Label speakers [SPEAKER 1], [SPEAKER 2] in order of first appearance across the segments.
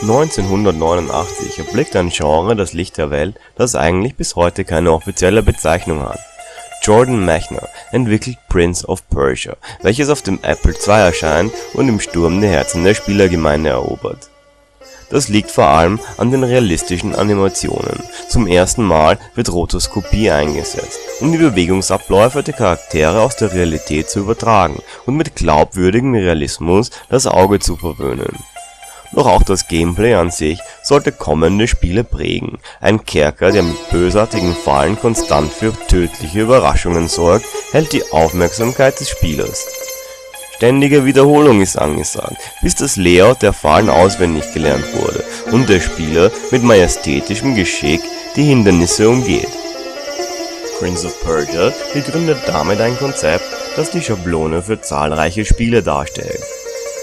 [SPEAKER 1] 1989 erblickt ein Genre das Licht der Welt, das eigentlich bis heute keine offizielle Bezeichnung hat. Jordan Mechner entwickelt Prince of Persia, welches auf dem Apple II erscheint und im Sturm die Herzen der Spielergemeinde erobert. Das liegt vor allem an den realistischen Animationen. Zum ersten Mal wird Rotoskopie eingesetzt, um die Bewegungsabläufe der Charaktere aus der Realität zu übertragen und mit glaubwürdigem Realismus das Auge zu verwöhnen. Doch auch das Gameplay an sich sollte kommende Spiele prägen. Ein Kerker, der mit bösartigen Fallen konstant für tödliche Überraschungen sorgt, hält die Aufmerksamkeit des Spielers. Ständige Wiederholung ist angesagt, bis das Layout der Fallen auswendig gelernt wurde und der Spieler mit majestätischem Geschick die Hindernisse umgeht. Prince of Persia begründet damit ein Konzept, das die Schablone für zahlreiche Spiele darstellt.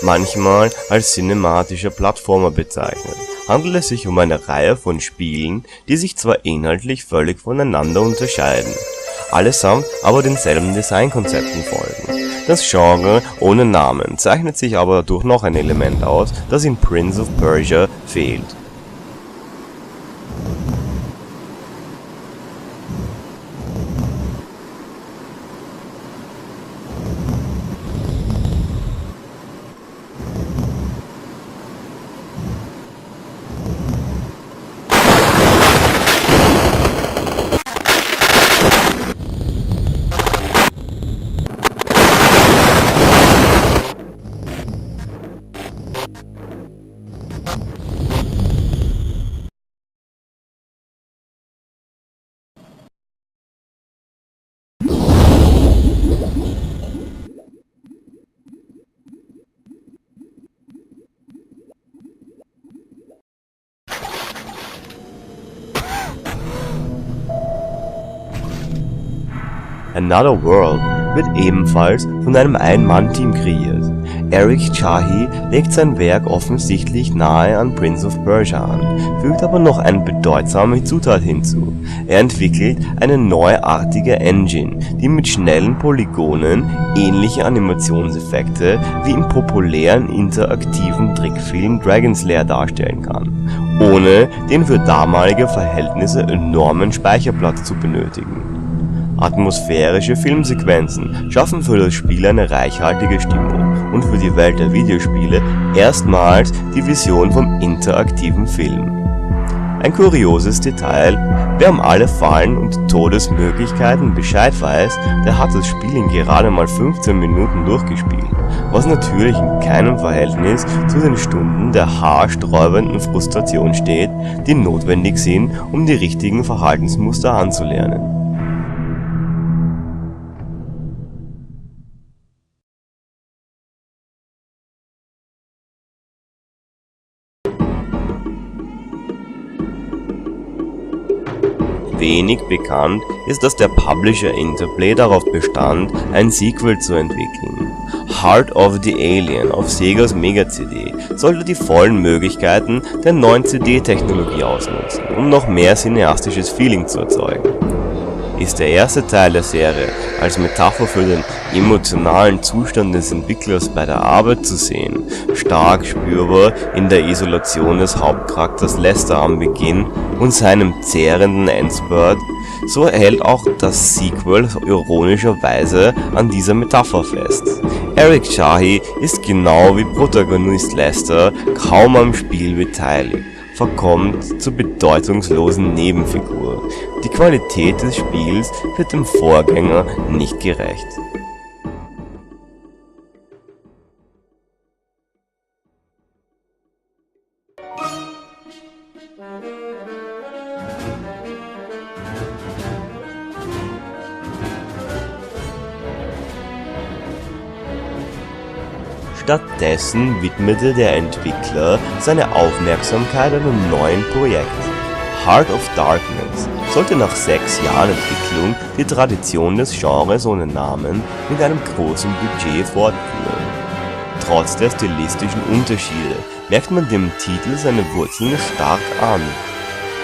[SPEAKER 1] Manchmal als cinematischer Plattformer bezeichnet, handelt es sich um eine Reihe von Spielen, die sich zwar inhaltlich völlig voneinander unterscheiden, allesamt aber denselben Designkonzepten folgen. Das Genre ohne Namen zeichnet sich aber durch noch ein Element aus, das in Prince of Persia fehlt. Another World wird ebenfalls von einem Ein-Mann-Team kreiert. Eric Chahi legt sein Werk offensichtlich nahe an Prince of Persia an, fügt aber noch eine bedeutsame Zutat hinzu: Er entwickelt eine neuartige Engine, die mit schnellen Polygonen ähnliche Animationseffekte wie im populären interaktiven Trickfilm Dragon Slayer darstellen kann, ohne den für damalige Verhältnisse enormen Speicherplatz zu benötigen. Atmosphärische Filmsequenzen schaffen für das Spiel eine reichhaltige Stimmung und für die Welt der Videospiele erstmals die Vision vom interaktiven Film. Ein kurioses Detail: Wer um alle Fallen und Todesmöglichkeiten Bescheid weiß, der hat das Spiel in gerade mal 15 Minuten durchgespielt, was natürlich in keinem Verhältnis zu den Stunden der haarsträubenden Frustration steht, die notwendig sind, um die richtigen Verhaltensmuster anzulernen. Wenig bekannt ist, dass der Publisher Interplay darauf bestand, ein Sequel zu entwickeln. Heart of the Alien auf Segas Mega-CD sollte die vollen Möglichkeiten der neuen CD-Technologie ausnutzen, um noch mehr cineastisches Feeling zu erzeugen. Ist der erste Teil der Serie als Metapher für den emotionalen Zustand des Entwicklers bei der Arbeit zu sehen, stark spürbar in der Isolation des Hauptcharakters Lester am Beginn und seinem zehrenden Endspurt, so hält auch das Sequel ironischerweise an dieser Metapher fest. Eric Chahi ist genau wie Protagonist Lester kaum am Spiel beteiligt, verkommt zur bedeutungslosen Nebenfigur. Die Qualität des Spiels wird dem Vorgänger nicht gerecht. Stattdessen widmete der Entwickler seine Aufmerksamkeit einem neuen Projekt. Heart of Darkness sollte nach 6 Jahren Entwicklung die Tradition des Genres ohne Namen mit einem großen Budget fortführen. Trotz der stilistischen Unterschiede merkt man dem Titel seine Wurzeln stark an.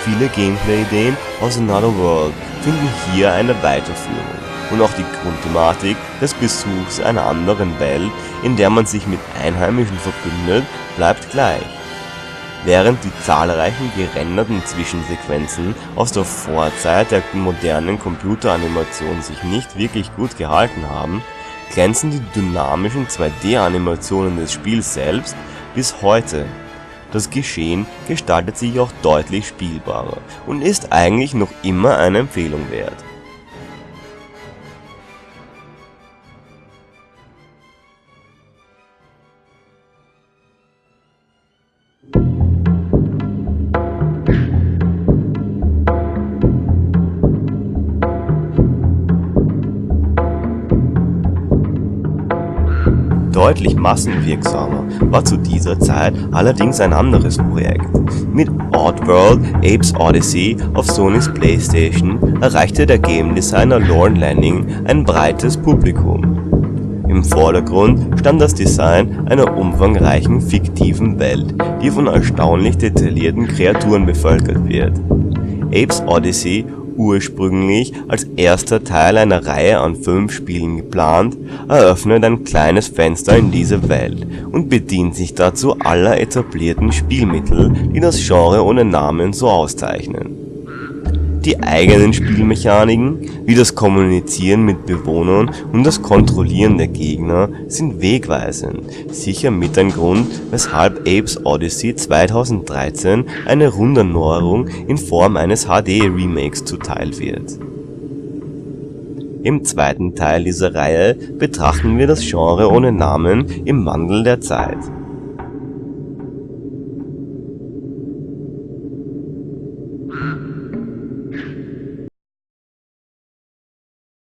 [SPEAKER 1] Viele Gameplay-Ideen aus Another World finden hier eine Weiterführung. Und auch die Grundthematik des Besuchs einer anderen Welt, in der man sich mit Einheimischen verbündet, bleibt gleich. Während die zahlreichen gerenderten Zwischensequenzen aus der Vorzeit der modernen Computeranimation sich nicht wirklich gut gehalten haben, glänzen die dynamischen 2D-Animationen des Spiels selbst bis heute. Das Geschehen gestaltet sich auch deutlich spielbarer und ist eigentlich noch immer eine Empfehlung wert. Deutlich massenwirksamer war zu dieser Zeit allerdings ein anderes Projekt. Mit Oddworld: Abe's Odyssey auf Sonys PlayStation erreichte der Game Designer Lorne Lanning ein breites Publikum. Im Vordergrund stand das Design einer umfangreichen fiktiven Welt, die von erstaunlich detaillierten Kreaturen bevölkert wird. Abe's Odyssey, ursprünglich als erster Teil einer Reihe an 5 Spielen geplant, eröffnet ein kleines Fenster in diese Welt und bedient sich dazu aller etablierten Spielmittel, die das Genre ohne Namen so auszeichnen. Die eigenen Spielmechaniken, wie das Kommunizieren mit Bewohnern und das Kontrollieren der Gegner, sind wegweisend, sicher mit ein Grund, weshalb Abe's Odyssey 2013 eine Runderneuerung in Form eines HD-Remakes zuteil wird. Im zweiten Teil dieser Reihe betrachten wir das Genre ohne Namen im Wandel der Zeit.